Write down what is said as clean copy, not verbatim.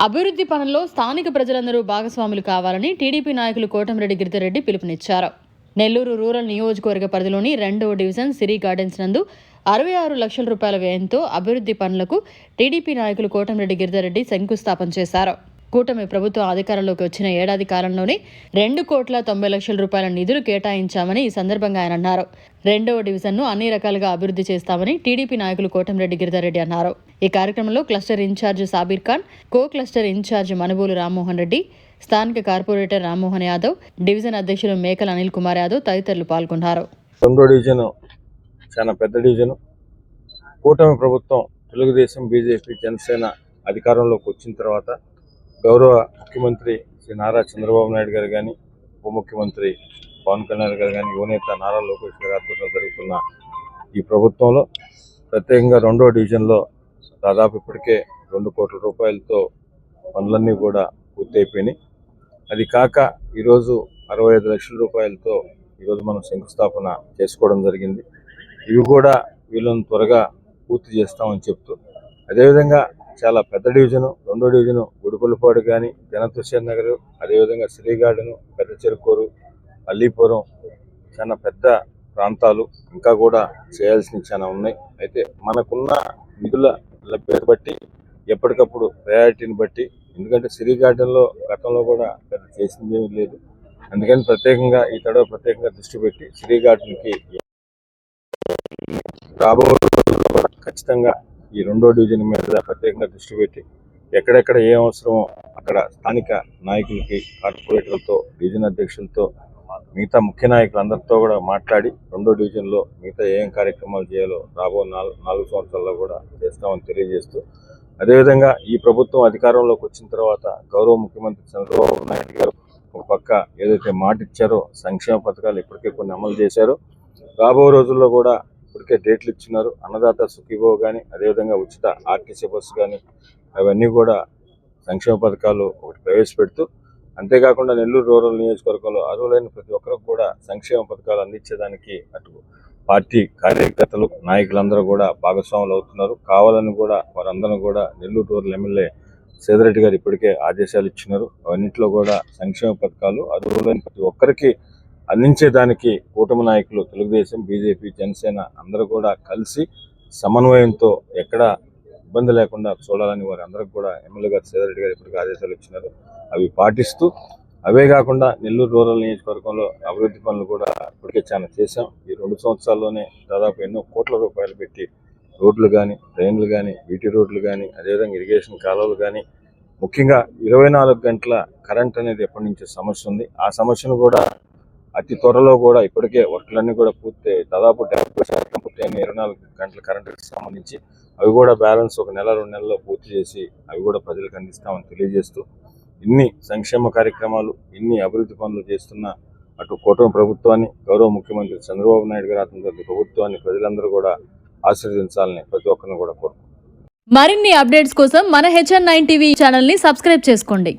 అభివృద్ధి పనుల్లో స్థానిక ప్రజలందరూ భాగస్వాములు కావాలని టీడీపీ నాయకులు కోటమిరెడ్డి గిరిధర్రెడ్డి పిలుపునిచ్చారు. నెల్లూరు రూరల్ నియోజకవర్గ పరిధిలోని 2వ డివిజన్ సిరి గార్డెన్స్ నందు 66 లక్షల రూపాయల వ్యయంతో అభివృద్ధి పనులకు టీడీపీ నాయకులు కోటమిరెడ్డి గిరిధర్రెడ్డి శంకుస్థాపన చేశారు. కూటమి ప్రభుత్వం అధికారంలోకి వచ్చిన ఏడాది కాలంలోనే 2,90,00,000 రూపాయల నిధులు కేటాయించామని ఈ సందర్భంగా ఆయన అన్నారు. 2వ డివిజన్ను అన్ని రకాలుగా అభివృద్ధి చేస్తామని టీడీపీ నాయకులు కోటమిరెడ్డి గిరిధర్రెడ్డి అన్నారు. ఈ కార్యక్రమంలో క్లస్టర్ ఇన్ఛార్జ్ సాబీర్ ఖాన్, కో క్లస్టర్ ఇన్ఛార్జ్ మనుబోలు రామ్మోహన్ రెడ్డి, స్థానిక కార్పొరేటర్ రామ్మోహన్ యాదవ్, డివిజన్ అధ్యక్షులు మేకల అనిల్ కుమార్ యాదవ్ తదితరులు పాల్గొన్నారు. 2వ డివిజన్ చాలా పెద్ద డివిజన్. కూటమి ప్రభుత్వం తెలుగుదేశం, బీజేపీ, జనసేన అధికారంలోకి వచ్చిన తర్వాత గౌరవ ముఖ్యమంత్రి శ్రీ నారా చంద్రబాబు నాయుడు గారు కానీ, ఉప ముఖ్యమంత్రి పవన్ కళ్యాణ్ గారు కానీ, యువనేత నారా లోకేష్ గారి ఆధ్వర్యంలో జరుగుతున్న ఈ ప్రభుత్వంలో ప్రత్యేకంగా 2వ డివిజన్లో దాదాపు ఇప్పటికే 2 కోట్ల రూపాయలతో పనులన్నీ కూడా పూర్తయిపోయినాయి. అది కాక ఈరోజు 65 లక్షల రూపాయలతో ఈరోజు మనం శంకుస్థాపన చేసుకోవడం జరిగింది. ఇవి కూడా వీళ్ళని త్వరగా పూర్తి చేస్తామని చెప్తూ, అదేవిధంగా చాలా పెద్ద డివిజను 2వ డివిజను గుడిపల్లిపాడు కానీ, జనతుషేర్ నగర్, అదేవిధంగా సిరి గార్డెను, పెద్ద చెరుకూరు, అల్లీపురం చాలా పెద్ద ప్రాంతాలు ఇంకా కూడా చేయాల్సినవి చాలా ఉన్నాయి. అయితే మనకున్న నిధుల లభ్యత బట్టి ఎప్పటికప్పుడు ప్రయారిటీని బట్టి, ఎందుకంటే సిరి గార్డెన్లో గతంలో కూడా పెద్ద చేసింది ఏమీ లేదు, అందుకని ప్రత్యేకంగా ఈ తడవ ప్రత్యేకంగా దృష్టి పెట్టి సిరి గార్డెన్కి రాబోయే రోజుల్లో కూడా ఖచ్చితంగా ఈ 2వ డివిజన్ మీద ప్రత్యేకంగా దృష్టి పెట్టి ఎక్కడెక్కడ ఏ అవసరమో అక్కడ స్థానిక నాయకులకి, కార్పొరేటర్లతో, డివిజన్ అధ్యక్షులతో, మిగతా ముఖ్య నాయకులందరితో కూడా మాట్లాడి 2వ డివిజన్లో మిగతా ఏం కార్యక్రమాలు చేయాలో రాబో 4 సంవత్సరాల్లో కూడా చేస్తామని తెలియజేస్తూ, అదేవిధంగా ఈ ప్రభుత్వం అధికారంలోకి వచ్చిన తర్వాత గౌరవ ముఖ్యమంత్రి చంద్రబాబు నాయుడు గారు ఒక పక్క ఏదైతే మాట ఇచ్చారో సంక్షేమ పథకాలు ఇప్పటికే కొన్ని అమలు చేశారో, రాబో రోజుల్లో కూడా ఇప్పటికే డేట్లు ఇచ్చినారు. అన్నదాత సుఖీభవ కానీ, అదేవిధంగా ఉచిత ఆర్టీసీ బస్సు కానీ, అవన్నీ కూడా సంక్షేమ పథకాలు ఒకటి ప్రవేశపెడుతూ, అంతేకాకుండా నెల్లూరు రూరల్ నియోజకవర్గంలో అర్హులైన ప్రతి ఒక్కరికి కూడా సంక్షేమ పథకాలు అందించేదానికి అటు పార్టీ కార్యకర్తలు, నాయకులందరూ కూడా భాగస్వాములు అవుతున్నారు. కావాలని కూడా వారందరూ కూడా నెల్లూరు రూరల్ ఎమ్మెల్యే సేదరెడ్డి గారు ఇప్పటికే ఆదేశాలు ఇచ్చినారు. అవన్నింటిలో కూడా సంక్షేమ పథకాలు అర్హులైన ప్రతి ఒక్కరికి అందించేదానికి కూటమి నాయకులు తెలుగుదేశం, బీజేపీ, జనసేన అందరూ కూడా కలిసి సమన్వయంతో ఎక్కడ ఇబ్బంది లేకుండా చూడాలని వారందరికీ కూడా ఎమ్మెల్యే గారు సేదరెడ్డి గారు ఇప్పటికీ ఆదేశాలు ఇచ్చినారు. అవి పాటిస్తూ, అవే కాకుండా నెల్లూరు రూరల్ నియోజకవర్గంలో అభివృద్ధి పనులు కూడా ఇప్పటికే చాలా చేశాం. ఈ 2 సంవత్సరాల్లోనే దాదాపు ఎన్నో కోట్ల రూపాయలు పెట్టి రోడ్లు కానీ, డ్రైన్లు కానీ, బీటీ రోడ్లు కానీ, అదేవిధంగా ఇరిగేషన్ కాలువలు కానీ, ముఖ్యంగా 24 గంటల కరెంట్ అనేది ఎప్పటి నుంచి సమస్య ఉంది. ఆ సమస్యను కూడా అతి త్వరలో కూడా ఇప్పటికే వర్క్లన్నీ కూడా పూర్తి దాదాపు 70% పూర్తయిన 24 గంటల కరెంటుకి సంబంధించి అవి కూడా బ్యాలెన్స్ ఒక నెల 2 నెలల్లో పూర్తి చేసి అవి కూడా ప్రజలకు అందిస్తామని తెలియజేస్తూ, ఇన్ని సంక్షేమ కార్యక్రమాలు, ఇన్ని అభివృద్ధి పనులు చేస్తున్న అటు కూటమి ప్రభుత్వాన్ని, గౌరవ ముఖ్యమంత్రి చంద్రబాబు నాయుడు గారు ఆధ్వర్యంలో ప్రభుత్వాన్ని ప్రజలందరూ కూడా ఆశీర్వదించాలని ప్రతి ఒక్కరిని కూడా కోరుకుంటున్నాను. మరిన్ని అప్డేట్స్ కోసం మన HN9 టీవీ ఛానల్ ని సబ్స్క్రైబ్ చేసుకోండి.